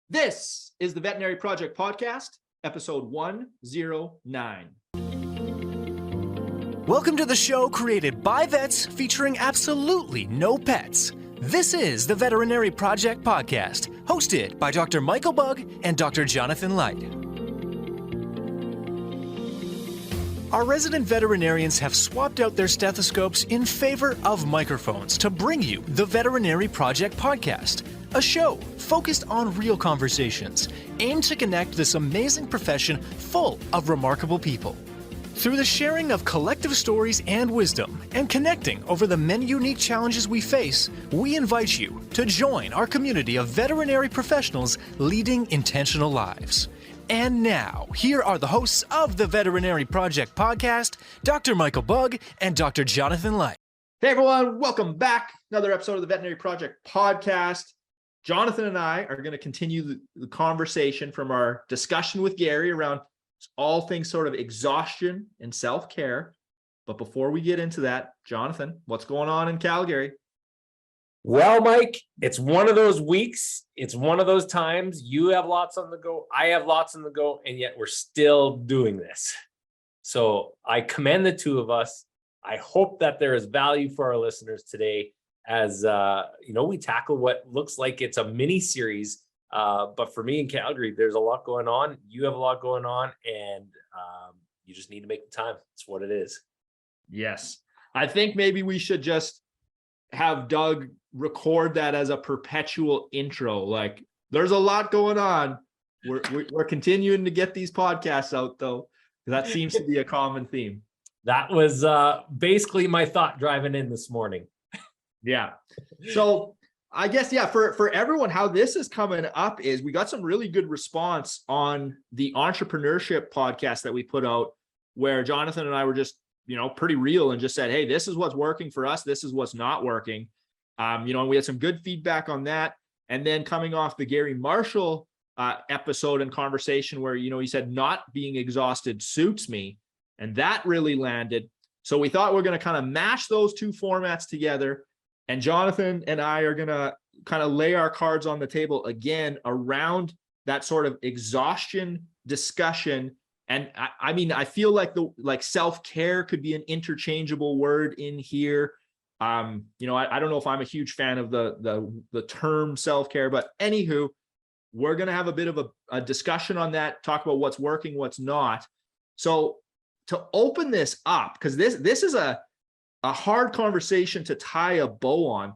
This is the Veterinary Project Podcast, episode 109. Welcome to the show created by vets featuring absolutely no pets. This is the Veterinary Project Podcast, hosted by Dr. Michael Bugg and Dr. Jonathan Light. Our resident veterinarians have swapped out their stethoscopes in favor of microphones to bring you the Veterinary Project Podcast, a show focused on real conversations aimed to connect this amazing profession full of remarkable people. Through the sharing of collective stories and wisdom and connecting over the many unique challenges we face, we invite you to join our community of veterinary professionals leading intentional lives. And now, here are the hosts of the Veterinary Project Podcast, Dr. Michael Bugg and Dr. Jonathan Light. Hey everyone, welcome back. Another episode of the Veterinary Project Podcast. Jonathan and I are going to continue the conversation from our discussion with Gary around all things sort of exhaustion and self-care. But before we get into that, Jonathan, what's going on in Calgary? Well, Mike, it's one of those weeks. It's one of those times. You have lots on the go. I have lots on the go, and yet we're still doing this. So I commend the two of us. I hope that there is value for our listeners today as, we tackle what looks like it's a mini series. But for me in Calgary, there's a lot going on. You have a lot going on, and you just need to make the time. It's what it is. Yes. I think maybe we should just have Doug record that as a perpetual intro. Like, there's a lot going on. We're continuing to get these podcasts out, though. That seems to be a common theme. That was basically my thought driving in this morning. Yeah. So I guess, for everyone, how this is coming up is we got some really good response on the entrepreneurship podcast that we put out, where Jonathan and I were just, pretty real and just said, hey, this is what's working for us. This is what's not working. And we had some good feedback on that. And then coming off the Gary Marshall episode and conversation where, he said not being exhausted suits me. And that really landed. So we thought we're going to kind of mash those two formats together. And Jonathan and I are going to kind of lay our cards on the table again around that sort of exhaustion discussion. And I feel like self-care could be an interchangeable word in here. I don't know if I'm a huge fan of the term self-care, but anywho, we're going to have a bit of a discussion on that, talk about what's working, what's not. So to open this up, because this is a hard conversation to tie a bow on.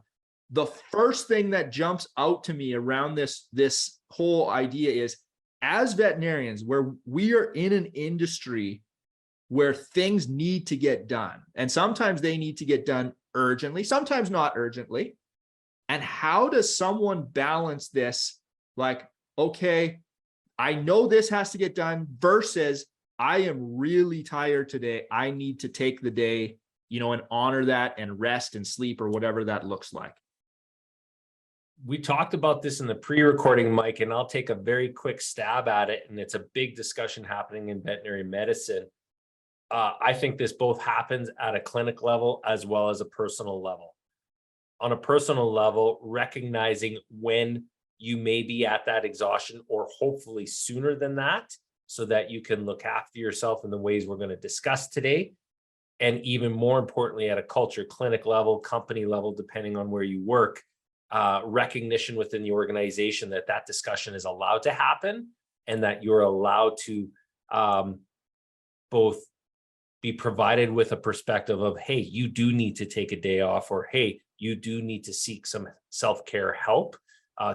The first thing that jumps out to me around this whole idea is, as veterinarians, where we are in an industry where things need to get done, and sometimes they need to get done urgently, sometimes not urgently. And how does someone balance this? Like, okay, I know this has to get done versus I am really tired today. I need to take the day, and honor that and rest and sleep or whatever that looks like. We talked about this in the pre-recording, Mike, and I'll take a very quick stab at it. And it's a big discussion happening in veterinary medicine. I think this both happens at a clinic level as well as a personal level. On a personal level, recognizing when you may be at that exhaustion, or hopefully sooner than that, so that you can look after yourself in the ways we're going to discuss today. And even more importantly, at a culture, clinic level, company level, depending on where you work, recognition within the organization that discussion is allowed to happen, and that you're allowed to both be provided with a perspective of, hey, you do need to take a day off, or hey, you do need to seek some self-care help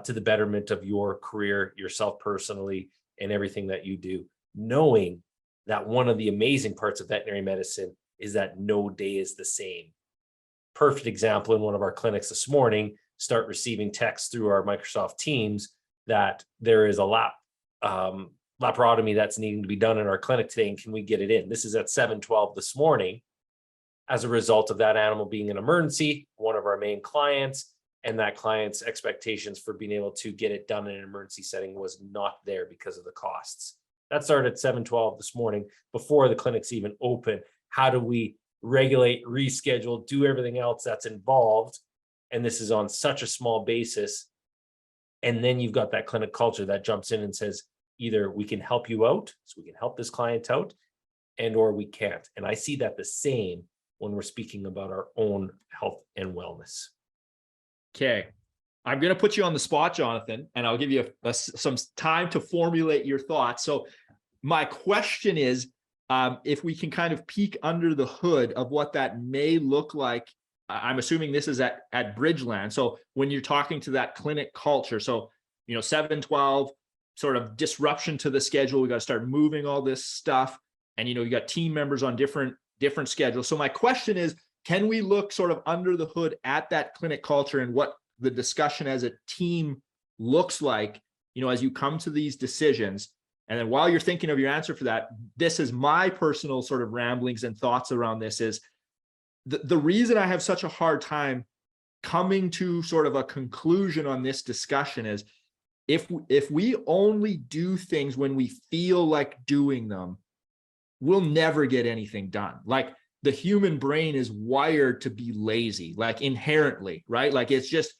to the betterment of your career, yourself personally, and everything that you do. Knowing that one of the amazing parts of veterinary medicine is that no day is the same. Perfect example, in one of our clinics this morning, start receiving texts through our Microsoft Teams that there is a laparotomy that's needing to be done in our clinic today, and can we get it in? This is at 7:12 this morning as a result of that animal being an emergency, one of our main clients, and that client's expectations for being able to get it done in an emergency setting was not there because of the costs. That started at 7:12 this morning before the clinic's even open. How do we regulate, reschedule, do everything else that's involved? And this is on such a small basis And then you've got that clinic culture that jumps in and says, either we can help you out, so we can help this client out, and or we can't. And I see that the same when we're speaking about our own health and wellness. Okay. I'm going to put you on the spot, Jonathan, and I'll give you some time to formulate your thoughts. So my question is, if we can kind of peek under the hood of what that may look like. I'm assuming this is at Bridgeland. So when you're talking to that clinic culture, so, 7/12 sort of disruption to the schedule, we got to start moving all this stuff. And, you got team members on different schedules. So my question is, can we look sort of under the hood at that clinic culture and what the discussion as a team looks like, as you come to these decisions? And then while you're thinking of your answer for that, this is my personal sort of ramblings and thoughts around this is the reason I have such a hard time coming to sort of a conclusion on this discussion is if we only do things when we feel like doing them, we'll never get anything done. Like the human brain is wired to be lazy, like inherently, right? Like it's just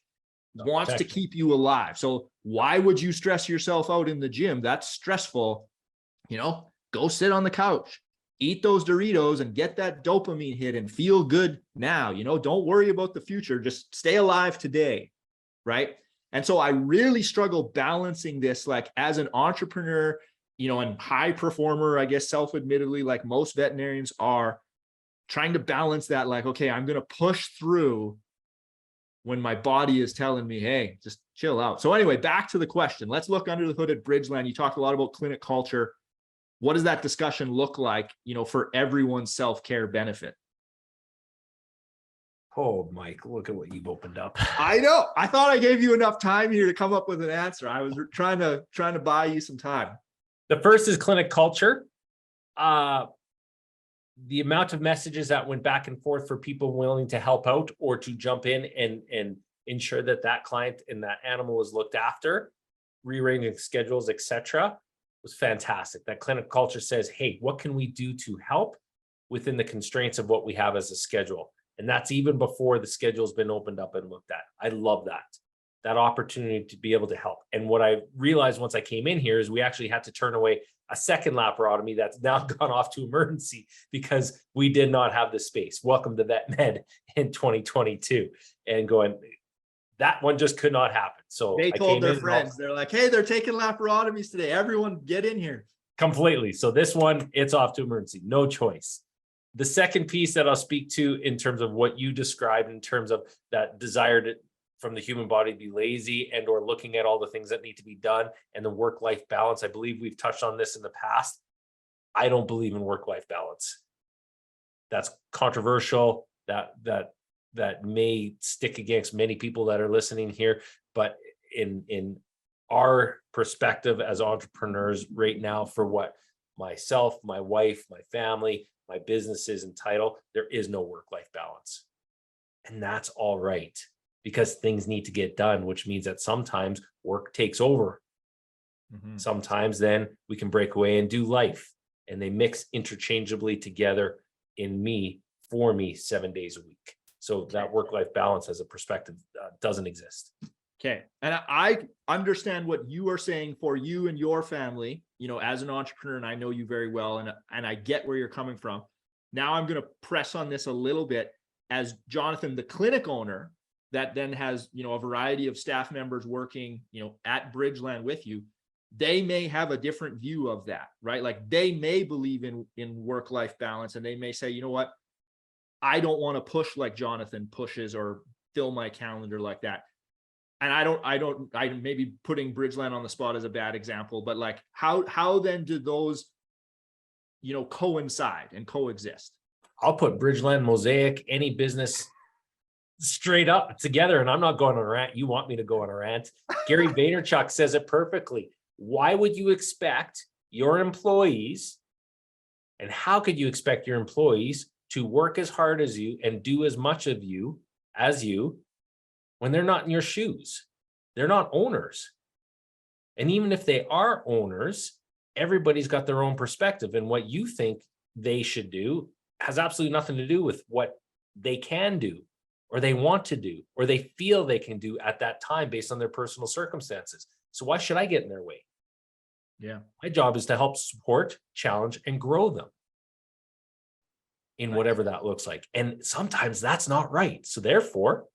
wants to keep you alive. So why would you stress yourself out in the gym? That's stressful. Go sit on the couch, eat those Doritos and get that dopamine hit and feel good now. Don't worry about the future. Just stay alive today, right? And so I really struggle balancing this, like as an entrepreneur, and high performer, I guess, self-admittedly, like most veterinarians are, trying to balance that, like, okay, I'm going to push through when my body is telling me, hey, just chill out. So anyway, back to the question. Let's look under the hood at Bridgeland. You talked a lot about clinic culture. What does that discussion look like, for everyone's self-care benefit? Oh, Mike, look at what you've opened up. I know. I thought I gave you enough time here to come up with an answer. I was trying to buy you some time. The first is clinic culture. The amount of messages that went back and forth for people willing to help out or to jump in and ensure that client and that animal was looked after, rearranging schedules, etc., was fantastic. That clinic culture says, hey, what can we do to help within the constraints of what we have as a schedule? And that's even before the schedule's been opened up and looked at. I love that opportunity to be able to help. And what I realized once I came in here is we actually had to turn away a second laparotomy that's now gone off to emergency because we did not have the space. Welcome to Vet Med in 2022. And going, that one just could not happen. So they told their friends, they're like, hey, they're taking laparotomies today. Everyone get in here. Completely. So this one, it's off to emergency, no choice. The second piece that I'll speak to in terms of what you described in terms of that desire from the human body to be lazy and or looking at all the things that need to be done and the work-life balance. I believe we've touched on this in the past. I don't believe in work-life balance. That's controversial. That may stick against many people that are listening here, but in our perspective as entrepreneurs right now, for what myself, my wife, my family, my business is entitled, there is no work-life balance. And that's all right, because things need to get done, which means that sometimes work takes over. Mm-hmm. Sometimes then we can break away and do life, and they mix interchangeably together for me 7 days a week. So that work-life balance as a perspective doesn't exist. Okay. And I understand what you are saying for you and your family, as an entrepreneur, and I know you very well, and I get where you're coming from. Now I'm going to press on this a little bit as Jonathan, the clinic owner that then has, a variety of staff members working, at Bridgeland with you. They may have a different view of that, right? Like they may believe in work-life balance, and they may say, you know what, I don't want to push like Jonathan pushes or fill my calendar like that. And I maybe putting Bridgeland on the spot is a bad example, but like how then do those, coincide and coexist? I'll put Bridgeland, Mosaic, any business straight up together. And I'm not going on a rant. You want me to go on a rant. Gary Vaynerchuk says it perfectly. Why would you expect your employees, and how could you expect your employees to work as hard as you and do as much of you as you when they're not in your shoes? They're not owners. And even if they are owners, everybody's got their own perspective, and what you think they should do has absolutely nothing to do with what they can do. or they want to do, or they feel they can do at that time based on their personal circumstances. So why should I get in their way? Yeah. My job is to help support, challenge, and grow them in whatever that looks like. And sometimes that's not right. So therefore,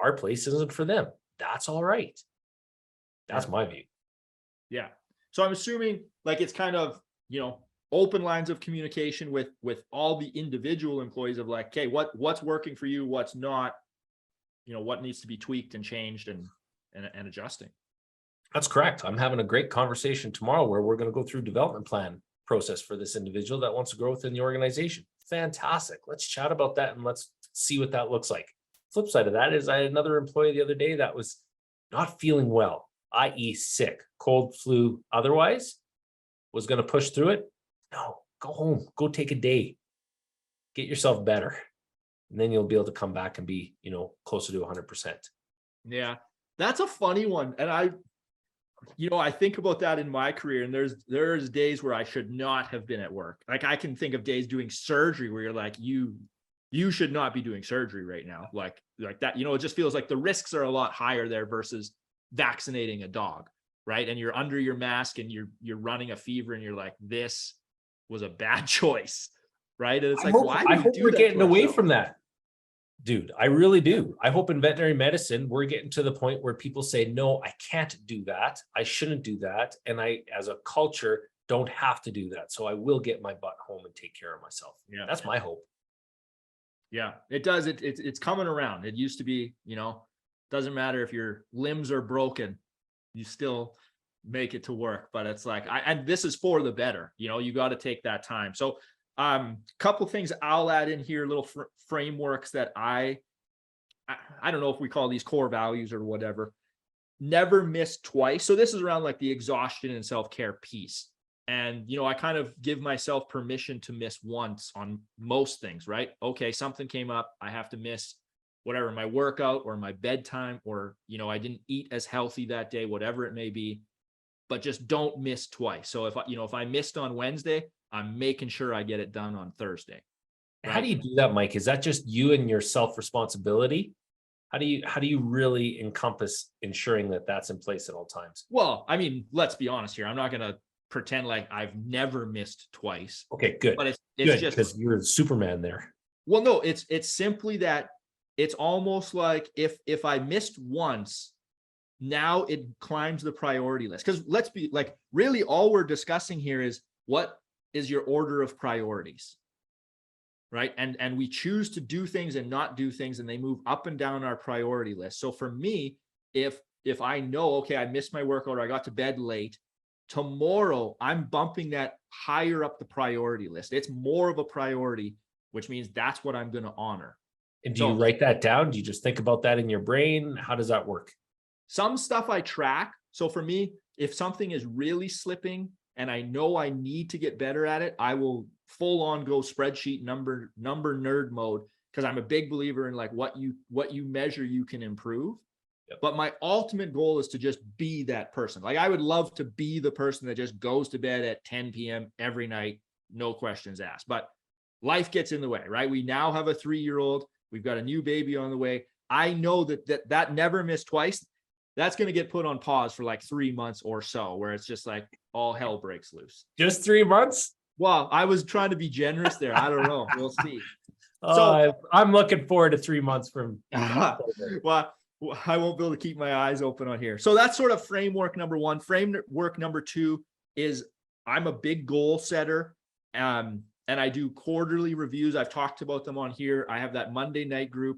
our place isn't for them. That's all right. That's my view. Yeah. So I'm assuming like it's kind of, open lines of communication with all the individual employees of like, okay, what's working for you, what's not, what needs to be tweaked and changed and adjusting. That's correct. I'm having a great conversation tomorrow where we're going to go through development plan process for this individual that wants to grow within the organization. Fantastic. Let's chat about that and let's see what that looks like. Flip side of that is I had another employee the other day that was not feeling well, i.e. sick, cold, flu, otherwise, was going to push through it. No, go home, go take a day, get yourself better. And then you'll be able to come back and be, closer to 100%. Yeah, that's a funny one. And I think about that in my career, and there's days where I should not have been at work. Like I can think of days doing surgery where you're like, you should not be doing surgery right now. Like that, it just feels like the risks are a lot higher there versus vaccinating a dog, right? And you're under your mask and you're running a fever and you're like, this was a bad choice, right? And it's like, why do we do we're that getting away ourselves? from that. Dude, I really do. I hope in veterinary medicine, we're getting to the point where people say, no, I can't do that. I shouldn't do that. And I, as a culture, don't have to do that. So I will get my butt home and take care of myself. Yeah. That's my hope. Yeah, it does. It's coming around. It used to be, doesn't matter if your limbs are broken, you still make it to work. But it's like, and this is for the better, you got to take that time. So couple things I'll add in here, little frameworks that I don't know if we call these core values or whatever. Never miss twice. So this is around like the exhaustion and self-care piece. And, I kind of give myself permission to miss once on most things, right? Okay, something came up. I have to miss whatever, my workout or my bedtime, or, I didn't eat as healthy that day, whatever it may be, but just don't miss twice. So if I missed on Wednesday, I'm making sure I get it done on Thursday. Right? How do you do that, Mike? Is that just you and your self-responsibility? How do you really encompass ensuring that that's in place at all times? Well, I mean, let's be honest here. I'm not going to pretend like I've never missed twice. Okay, good. But it's good, just because you're Superman there. Well, no, it's simply that it's almost like if I missed once, now it climbs the priority list. Because let's be like, really all we're discussing here is what is your order of priorities, right? And we choose to do things and not do things, and they move up and down our priority list. So for me, if I know, okay, I missed my workout or I got to bed late, tomorrow I'm bumping that higher up the priority list. It's more of a priority, which means that's what I'm going to honor. And do you write that down? Do you just think about that in your brain? How does that work? Some stuff I track. So for me, if something is really slipping and I know I need to get better at it, I will full on go spreadsheet number nerd mode, because I'm a big believer in like what you measure, you can improve. Yep. But my ultimate goal is to just be that person. Like I would love to be the person that just goes to bed at 10 p.m. every night, no questions asked. But life gets in the way, right? We now have a 3-year-old. We've got a new baby on the way. I know that never miss twice. That's going to get put on pause for like 3 months or so, where it's just like all hell breaks loose. Just 3 months? Well, I was trying to be generous there. I don't know. We'll see. So I'm looking forward to 3 months from. Well, I won't be able to keep my eyes open on here. So that's sort of framework number one. Framework number two is I'm a big goal setter. And I do quarterly reviews. I've talked about them on here. I have that Monday night group.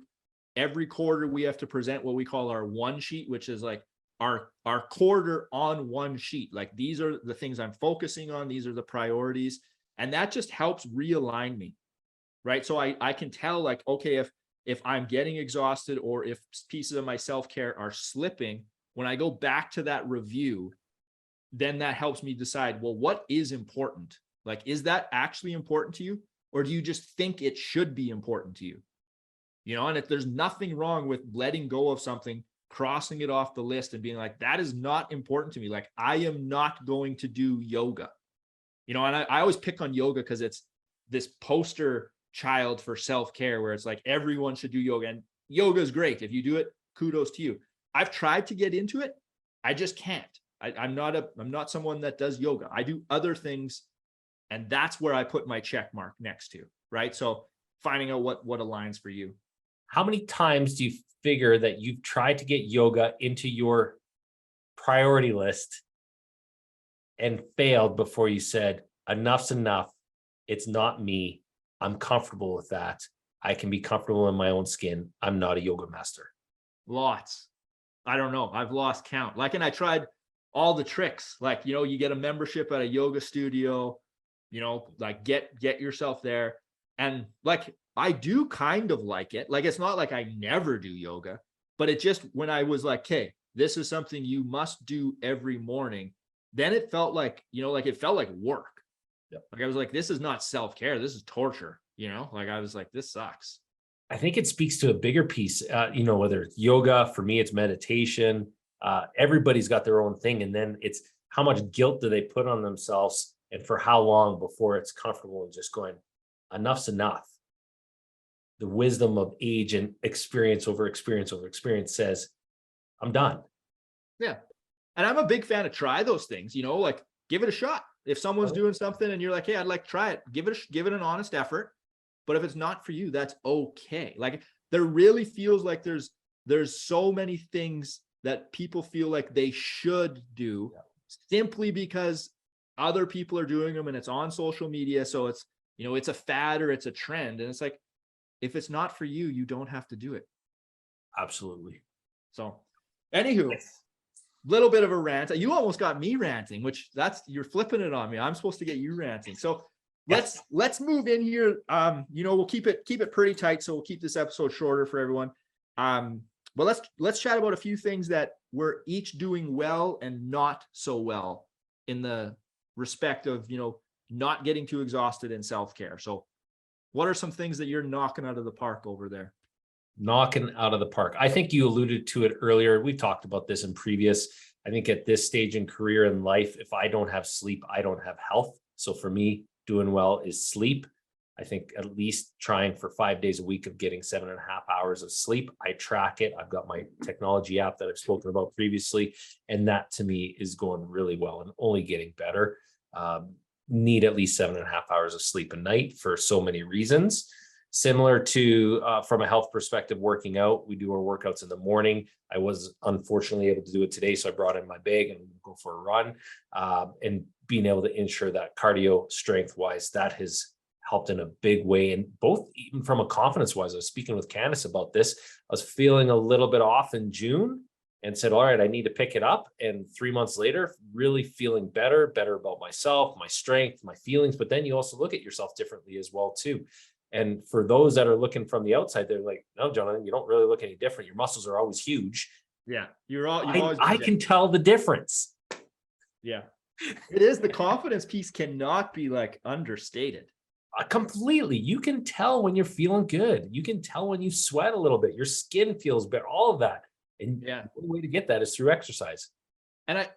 Every quarter we have to present what we call our one sheet, which is like our quarter on one sheet. Like these are the things I'm focusing on. These are the priorities. And that just helps realign me, right? So I can tell like, okay, if I'm getting exhausted or if pieces of my self-care are slipping, when I go back to that review, then that helps me decide, well, what is important? Like, is that actually important to you? Or do you just think it should be important to you? And if there's nothing wrong with letting go of something, crossing it off the list and being like, that is not important to me. Like, I am not going to do yoga. And I always pick on yoga because it's this poster child for self-care where it's like everyone should do yoga. And yoga is great. If you do it, kudos to you. I've tried to get into it. I just can't. I'm not someone that does yoga. I do other things, and that's where I put my check mark next to, right? So finding out what aligns for you. How many times do you figure that you've tried to get yoga into your priority list and failed before you said, enough's enough. It's not me. I'm comfortable with that. I can be comfortable in my own skin. I'm not a yoga master. Lots. I don't know. I've lost count. Like, and I tried all the tricks. Like, you know, you get a membership at a yoga studio, you know, like get yourself there. And like, I do kind of like it. Like, it's not like I never do yoga, but it just, when I was like, okay, this is something you must do every morning, then it felt like, you know, like it felt like work. Yep. Like I was like, this is not self-care. This is torture. You know, like I was like, this sucks. I think it speaks to a bigger piece, you know, whether it's yoga, for me, it's meditation. Everybody's got their own thing. And then it's how much guilt do they put on themselves and for how long before it's comfortable and just going, enough's enough. The wisdom of age and experience over experience over experience says, I'm done. Yeah. And I'm a big fan of try those things, you know, like give it a shot. If someone's doing something and you're like, hey, I'd like to try it, give it an honest effort. But if it's not for you, that's okay. Like there really feels like there's so many things that people feel like they should do simply because other people are doing them and it's on social media. So it's, you know, it's a fad or it's a trend. And it's like, if it's not for you, you don't have to do it. Absolutely. So anywho, little bit of a rant. You almost got me ranting, which you're flipping it on me. I'm supposed to get you ranting. So let's move in here. You know, we'll keep it pretty tight. So we'll keep this episode shorter for everyone. But let's chat about a few things that we're each doing well and not so well in the respect of, you know, not getting too exhausted in self-care. So what are some things that you're knocking out of the park over there? Knocking out of the park. I think you alluded to it earlier. We talked about this in previous. I think at this stage in career and life, if I don't have sleep, I don't have health. So for me, doing well is sleep. I think at least trying for 5 days a week of getting 7.5 hours of sleep. I track it. I've got my technology app that I've spoken about previously. And that to me is going really well and only getting better. Need at least 7.5 hours of sleep a night for so many reasons. Similar to, from a health perspective, working out, we do our workouts in the morning. I was unfortunately able to do it today. So I brought in my bag and go for a run, and being able to ensure that cardio strength wise, that has helped in a big way. And both, even from a confidence wise, I was speaking with Candace about this. I was feeling a little bit off in June and said, all right, I need to pick it up. And 3 months later, really feeling better about myself, my strength, my feelings. But then you also look at yourself differently as well too. And for those that are looking from the outside, they're like, no, Jonathan, you don't really look any different. Your muscles are always huge. Yeah. I can tell the difference. Yeah. It is. The confidence piece cannot be like understated. Completely. You can tell when you're feeling good. You can tell when you sweat a little bit. Your skin feels better, all of that. And the way to get that is through exercise. And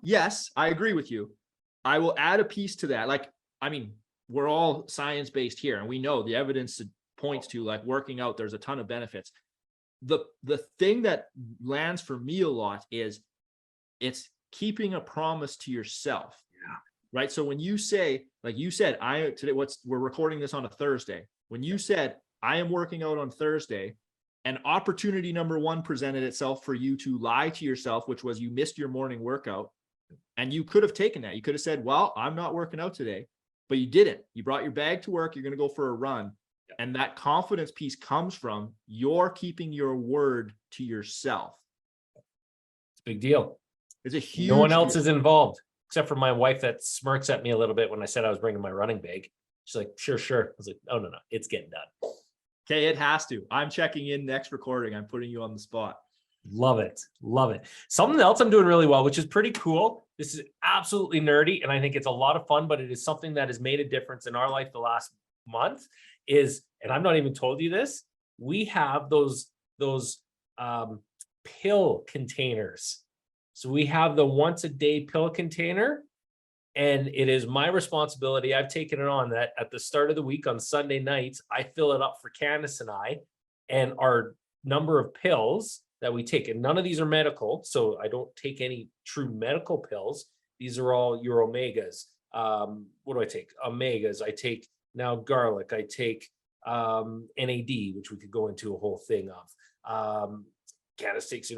yes, I agree with you. I will add a piece to that. Like, I mean, we're all science-based here, and we know the evidence points to like working out. There's a ton of benefits. The thing that lands for me a lot is it's keeping a promise to yourself. Yeah. Right. So when you say, like you said, we're recording this on a Thursday. When you said, I am working out on Thursday, and opportunity number one presented itself for you to lie to yourself, which was you missed your morning workout. And you could have taken that. You could have said, well, I'm not working out today. But you didn't. You brought your bag to work. You're going to go for a run. And that confidence piece comes from you're keeping your word to yourself. It's a big deal. It's a huge No one else is involved except for my wife that smirks at me a little bit when I said I was bringing my running bag. She's like, sure. I was like, oh, no, it's getting done. Okay, it has to. I'm checking in next recording. I'm putting you on the spot. Love it. Something else I'm doing really well, which is pretty cool. This is absolutely nerdy, and I think it's a lot of fun, but it is something that has made a difference in our life the last month is, and I've not even told you this, we have those pill containers. So we have the once a day pill container, and it is my responsibility. I've taken it on that at the start of the week on Sunday nights, I fill it up for Candace and I, and our number of pills that we take, and none of these are medical, so I don't take any true medical pills. These are all your omegas. What do I take? Omegas. I take now garlic. I take NAD, which we could go into a whole thing of. Catasteaks,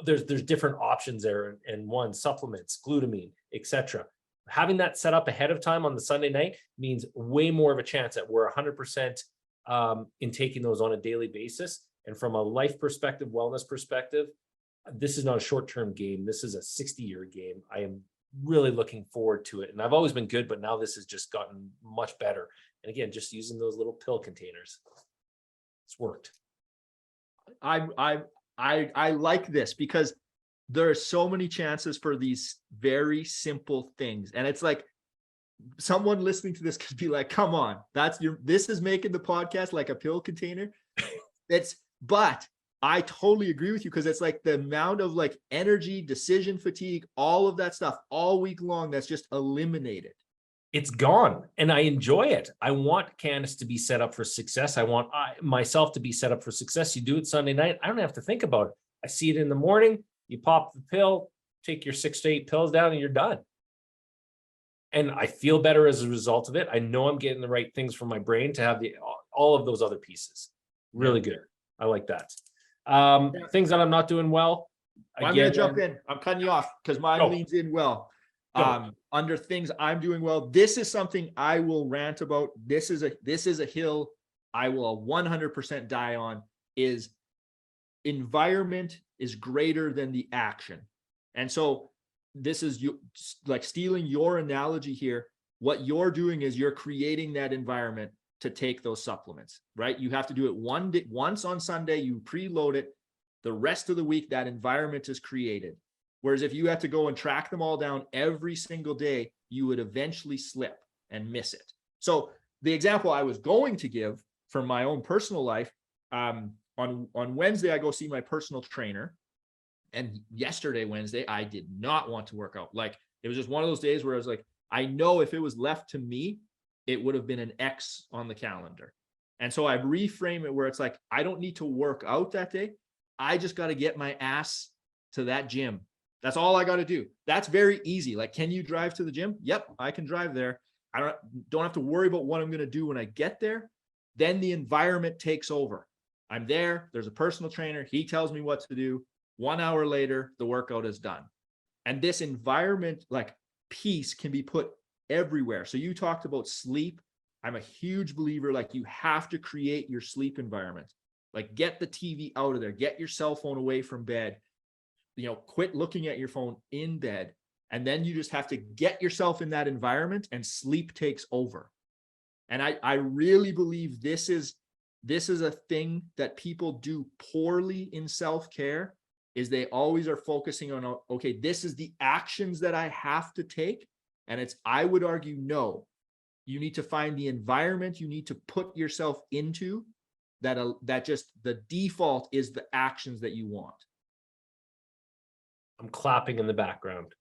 there's different options there, and one, supplements, glutamine, etc. Having that set up ahead of time on the Sunday night means way more of a chance that we're 100% in taking those on a daily basis. And from a life perspective, wellness perspective, this is not a short-term game. This is a 60-year game. I am really looking forward to it. And I've always been good, but now this has just gotten much better. And again, just using those little pill containers, it's worked. I like this because there are so many chances for these very simple things. And it's like someone listening to this could be like, come on, this is making the podcast like a pill container. But I totally agree with you, because it's like the amount of like energy, decision fatigue, all of that stuff all week long that's just eliminated. It's gone, and I enjoy it. I want Candace to be set up for success. I want myself to be set up for success. You do it Sunday night, I don't have to think about it. I see it in the morning, you pop the pill, take your 6 to 8 pills down, and you're done. And I feel better as a result of it. I know I'm getting the right things from my brain to have all of those other pieces. Really good. I like that. Things that I'm not doing well. I'm going to jump in. I'm cutting you off because mine leans in well. Under things I'm doing well, this is something I will rant about. This is a hill I will 100% die on. Is environment is greater than the action. And so this is you, like stealing your analogy here. What you're doing is you're creating that environment to take those supplements, right? You have to do it once on Sunday, you preload it. The rest of the week, that environment is created. Whereas if you have to go and track them all down every single day, you would eventually slip and miss it. So the example I was going to give from my own personal life, on Wednesday, I go see my personal trainer. And yesterday, Wednesday, I did not want to work out. Like, it was just one of those days where I was like, I know if it was left to me, it would have been an X on the calendar. And so I reframe it where it's like, I don't need to work out that day. I just got to get my ass to that gym. That's all I got to do. That's very easy. Like, can you drive to the gym? Yep, I can drive there. I don't have to worry about what I'm going to do when I get there. Then the environment takes over. I'm there. There's a personal trainer. He tells me what to do. 1 hour later, the workout is done. And this environment, like, piece can be put everywhere. So you talked about sleep. I'm a huge believer, like, you have to create your sleep environment. Like, get the TV out of there, get your cell phone away from bed, quit looking at your phone in bed. And then you just have to get yourself in that environment and sleep takes over. And I really believe this is a thing that people do poorly in self-care, is they always are focusing on, okay, this is the actions that I have to take. And I would argue, no, you need to find the environment you need to put yourself into that just the default is the actions that you want. I'm clapping in the background.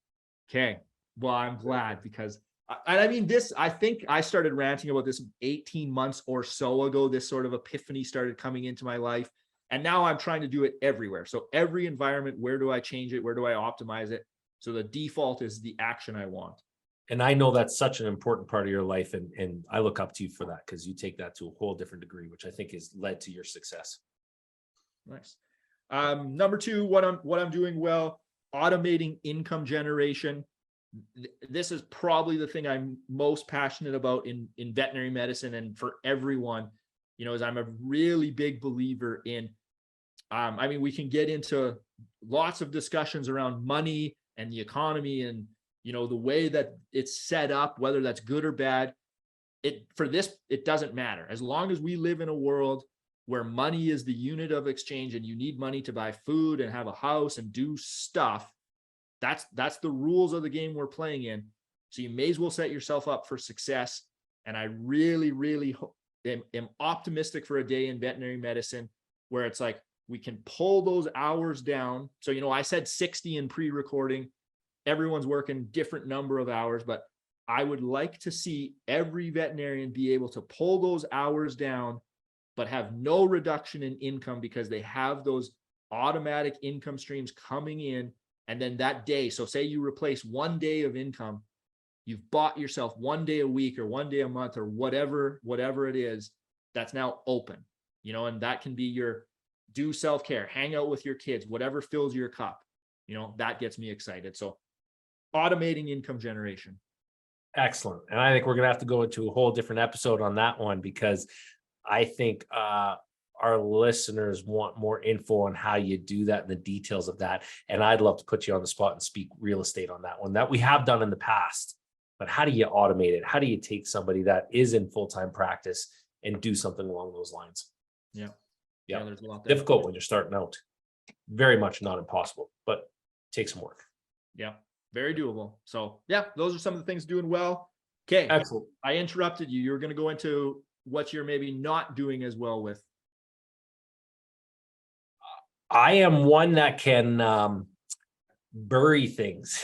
Okay. Well, I'm glad, because I think I started ranting about this 18 months or so ago. This sort of epiphany started coming into my life. And now I'm trying to do it everywhere. So every environment, where do I change it? Where do I optimize it? So the default is the action I want. And I know that's such an important part of your life. And I look up to you for that, because you take that to a whole different degree, which I think has led to your success. Nice. Number 2, what I'm doing well, automating income generation. This is probably the thing I'm most passionate about in veterinary medicine, and for everyone, is I'm a really big believer in, we can get into lots of discussions around money and the economy and, the way that it's set up, whether that's good or bad. It doesn't matter. As long as we live in a world where money is the unit of exchange and you need money to buy food and have a house and do stuff, that's the rules of the game we're playing in. So you may as well set yourself up for success. And I really, really am optimistic for a day in veterinary medicine where it's like, we can pull those hours down. So, I said 60 in pre-recording. Everyone's working different number of hours, but I would like to see every veterinarian be able to pull those hours down but have no reduction in income because they have those automatic income streams coming in. And then that day, so say you replace one day of income, you've bought yourself one day a week or one day a month or whatever it is, that's now open, and that can be your do self-care, hang out with your kids, whatever fills your cup, that gets me excited. So automating income generation. Excellent. And I think we're going to have to go into a whole different episode on that one, because I think our listeners want more info on how you do that and the details of that. And I'd love to put you on the spot and speak real estate on that one that we have done in the past. But how do you automate it? How do you take somebody that is in full-time practice and do something along those lines? Yeah. There's a lot there. Difficult when you're starting out. Very much not impossible, but take some work. Yeah. Very doable. So yeah, those are some of the things doing well. Okay. Excellent. I interrupted you. You were going to go into what you're maybe not doing as well with. I am one that can bury things.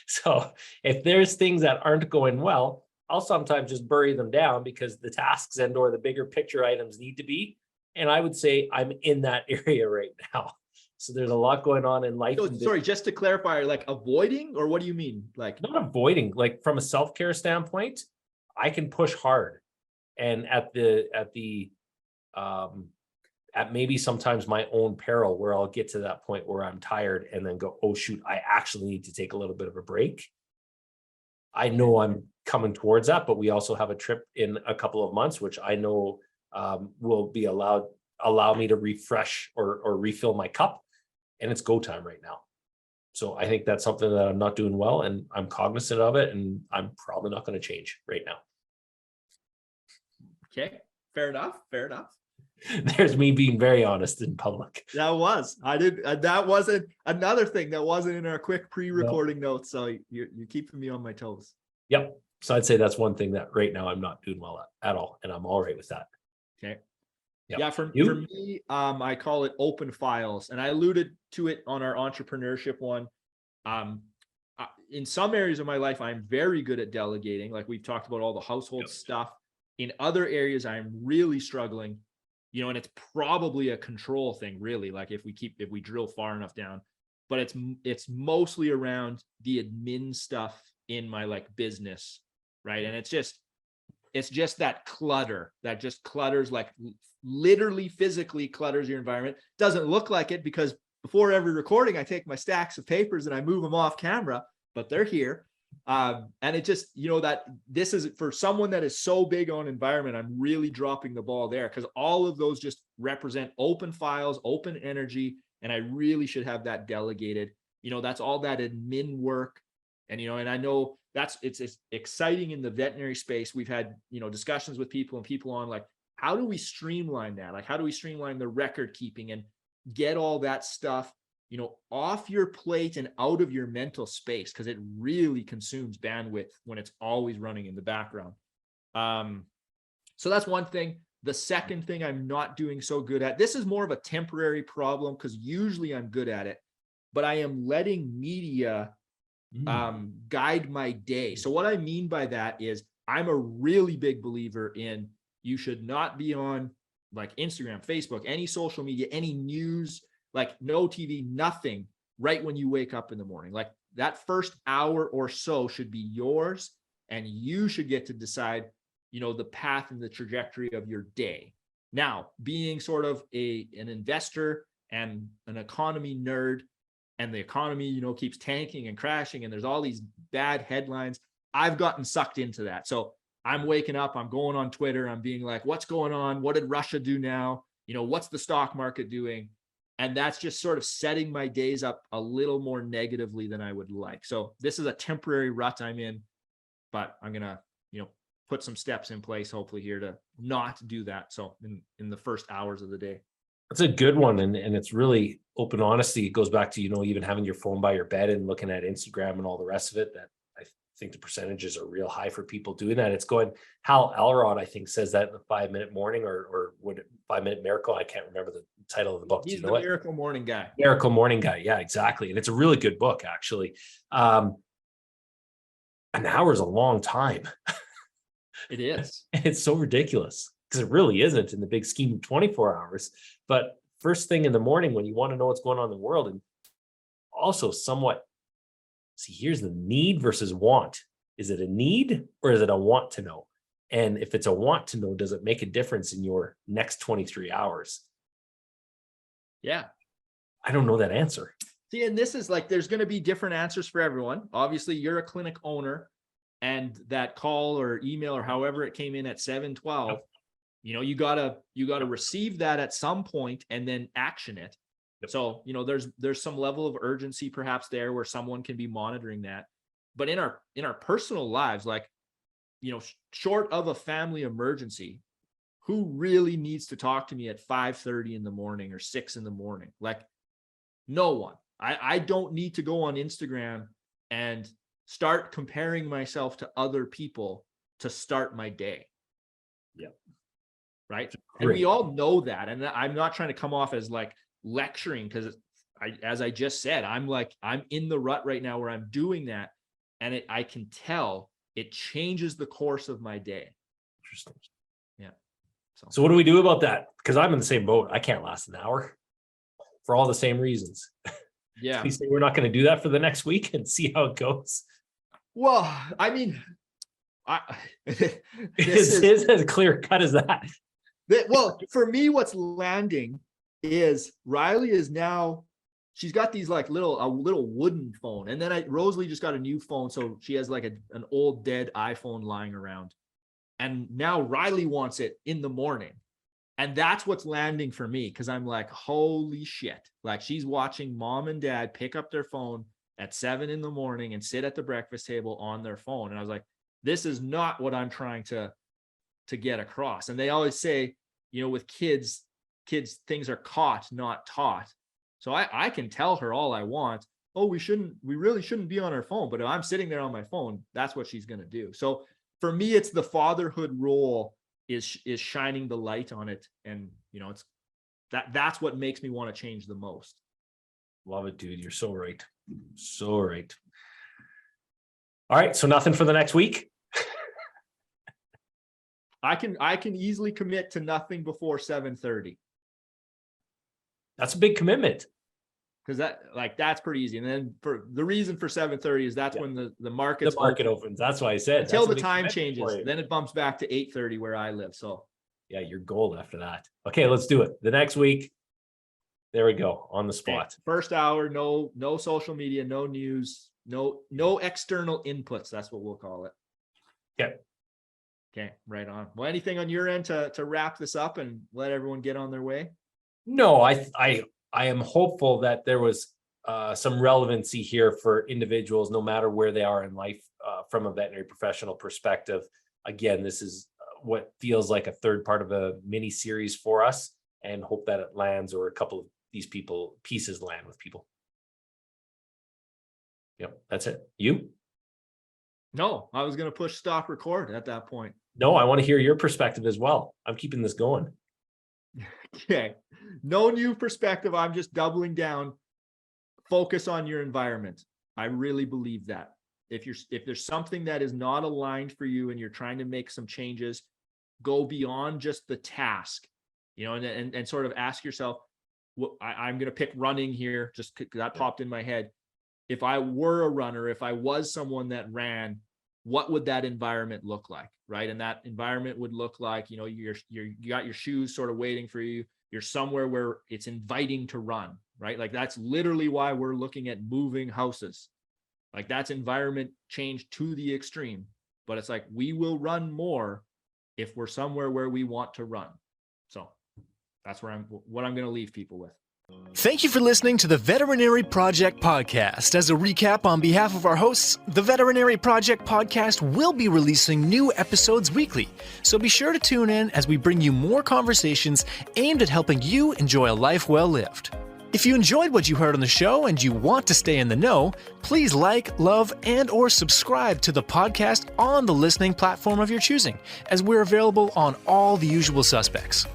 So if there's things that aren't going well, I'll sometimes just bury them down because the tasks and or the bigger picture items need to be. And I would say I'm in that area right now. So there's a lot going on in life. So, sorry, just to clarify, like avoiding, or what do you mean? Like not avoiding, like from a self-care standpoint, I can push hard. And at maybe sometimes my own peril, where I'll get to that point where I'm tired and then go, oh shoot, I actually need to take a little bit of a break. I know I'm coming towards that, but we also have a trip in a couple of months, which I know will be allow me to refresh or refill my cup. And it's go time right now. So I think that's something that I'm not doing well, and I'm cognizant of it, and I'm probably not going to change right now. Okay. Fair enough. There's me being very honest in public. That wasn't another thing that wasn't in our quick pre-recording notes. So you're keeping me on my toes. Yep. So I'd say that's one thing that right now I'm not doing well at all. And I'm all right with that. Okay. Yep. Yeah. For me, I call it open files, and I alluded to it on our entrepreneurship one. In some areas of my life, I'm very good at delegating. Like we've talked about all the household stuff. In other areas, I'm really struggling. And it's probably a control thing, really, like if we drill far enough down, but it's mostly around the admin stuff in my like business. Right. And it's just that clutter that just clutters, like literally physically clutters your environment. Doesn't look like it because before every recording, I take my stacks of papers and I move them off camera, but they're here. And it just, that this is for someone that is so big on environment, I'm really dropping the ball there because all of those just represent open files, open energy. And I really should have that delegated, that's all that admin work. And, and I know it's exciting in the veterinary space. We've had, discussions with people on like, how do we streamline that? Like, how do we streamline the record keeping and get all that stuff, off your plate and out of your mental space, because it really consumes bandwidth when it's always running in the background. So that's one thing. The second thing I'm not doing so good at, this is more of a temporary problem because usually I'm good at it, but I am letting media guide my day. So what I mean by that is I'm a really big believer in you should not be on like Instagram, Facebook, any social media, any news, like no TV, nothing right when you wake up in the morning. Like that first hour or so should be yours, and you should get to decide, the path and the trajectory of your day. Now, being sort of an investor and an economy nerd, and the economy, keeps tanking and crashing, and there's all these bad headlines, I've gotten sucked into that. So I'm waking up, I'm going on Twitter, I'm being like, what's going on? What did Russia do now? What's the stock market doing? And that's just sort of setting my days up a little more negatively than I would like. So this is a temporary rut I'm in, but I'm going to, put some steps in place, hopefully here to not do that. So in the first hours of the day. That's a good one. And it's really open honesty. It goes back to, even having your phone by your bed and looking at Instagram and all the rest of it, that I think the percentages are real high for people doing that. It's going, Hal Elrod, I think, says that in the 5-minute morning or 5-minute miracle. I can't remember the title of the book. He's the Miracle Morning Guy. Miracle Morning Guy. Yeah, exactly. And it's a really good book, actually. An hour is a long time. It is. It's so ridiculous because it really isn't in the big scheme of 24 hours. But first thing in the morning, when you want to know what's going on in the world, and also somewhat, see, here's the need versus want. Is it a need or is it a want to know? And if it's a want to know, does it make a difference in your next 23 hours? Yeah. I don't know that answer. See, and this is like, there's going to be different answers for everyone. Obviously, you're a clinic owner, and that call or email or however it came in at 7:12, you know, you gotta receive that at some point and then action it. Yep. So, you know, there's some level of urgency perhaps there where someone can be monitoring that. But in our personal lives, like, you know, short of a family emergency, who really needs to talk to me at 5:30 in the morning or 6 in the morning? Like, no one. I don't need to go on Instagram and start comparing myself to other people to start my day. Yeah. Right. And we all know that. And I'm not trying to come off as like lecturing, because as I just said, I'm in the rut right now where I'm doing that. And I can tell it changes the course of my day. Interesting. Yeah. So what do we do about that? Because I'm in the same boat. I can't last an hour for all the same reasons. Yeah. We say we're not going to do that for the next week and see how it goes. Well, I mean, This is as clear cut as that. Well, for me, what's landing is Riley is now, she's got these like a little wooden phone. And then Rosalie just got a new phone. So she has like an old dead iPhone lying around. And now Riley wants it in the morning. And that's what's landing for me, because I'm like, holy shit. Like, she's watching mom and dad pick up their phone at 7 in the morning and sit at the breakfast table on their phone. And I was like, this is not what I'm trying to get across. And they always say, you know, with kids, things are caught, not taught. So I can tell her all I want. Oh, we really shouldn't be on our phone. But if I'm sitting there on my phone, that's what she's going to do. So for me, it's the fatherhood role is shining the light on it. And, you know, it's that's what makes me want to change the most. Love it, dude. You're so right. So right. All right. So nothing for the next week. I can easily commit to nothing before 7:30. That's a big commitment. Because that's pretty easy. And then for the reason for 7:30 is that's when the market opens. That's why I said until the time changes. Then it bumps back to 8:30 where I live. So yeah, you're gold after that. Okay, let's do it. The next week. There we go. On the spot. Okay. First hour, no social media, no news, no external inputs. That's what we'll call it. Okay. Okay, right on. Well, anything on your end to wrap this up and let everyone get on their way? No, I am hopeful that there was some relevancy here for individuals, no matter where they are in life, from a veterinary professional perspective. Again, this is what feels like a third part of a mini series for us, and hope that it lands, or a couple of these pieces land with people. Yep, that's it. You? No, I was going to push stop record at that point. No, I want to hear your perspective as well. I'm keeping this going. Okay. No new perspective. I'm just doubling down. Focus on your environment. I really believe that. If there's something that is not aligned for you and you're trying to make some changes, go beyond just the task, you know, and sort of ask yourself, I'm going to pick running here, just that popped in my head. If I were a runner, if I was someone that ran, what would that environment look like? Right. And that environment would look like, you know, you got your shoes sort of waiting for you. You're somewhere where it's inviting to run, right? Like, that's literally why we're looking at moving houses. Like, that's environment change to the extreme, but it's like, we will run more if we're somewhere where we want to run. So that's what I'm going to leave people with. Thank you for listening to the Veterinary Project Podcast. As a recap, on behalf of our hosts, the Veterinary Project Podcast will be releasing new episodes weekly, so be sure to tune in as we bring you more conversations aimed at helping you enjoy a life well lived. If you enjoyed what you heard on the show and you want to stay in the know, please like, love, and or subscribe to the podcast on the listening platform of your choosing, as we're available on all the usual suspects.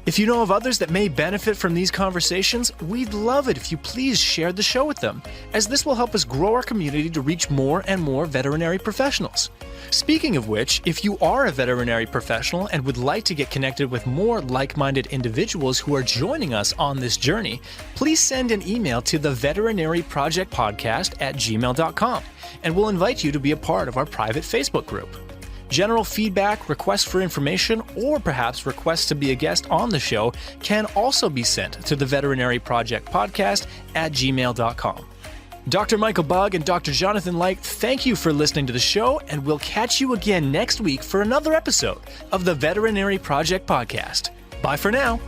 If you know of others that may benefit from these conversations, we'd love it if you please share the show with them, as this will help us grow our community to reach more and more veterinary professionals. Speaking of which, if you are a veterinary professional and would like to get connected with more like-minded individuals who are joining us on this journey, please send an email to theveterinaryprojectpodcast@gmail.com, and we'll invite you to be a part of our private Facebook group. General feedback, requests for information, or perhaps requests to be a guest on the show can also be sent to the Veterinary Project Podcast at gmail.com. Dr. Michael Bugg and Dr. Jonathan Light, thank you for listening to the show, and we'll catch you again next week for another episode of the Veterinary Project Podcast. Bye for now.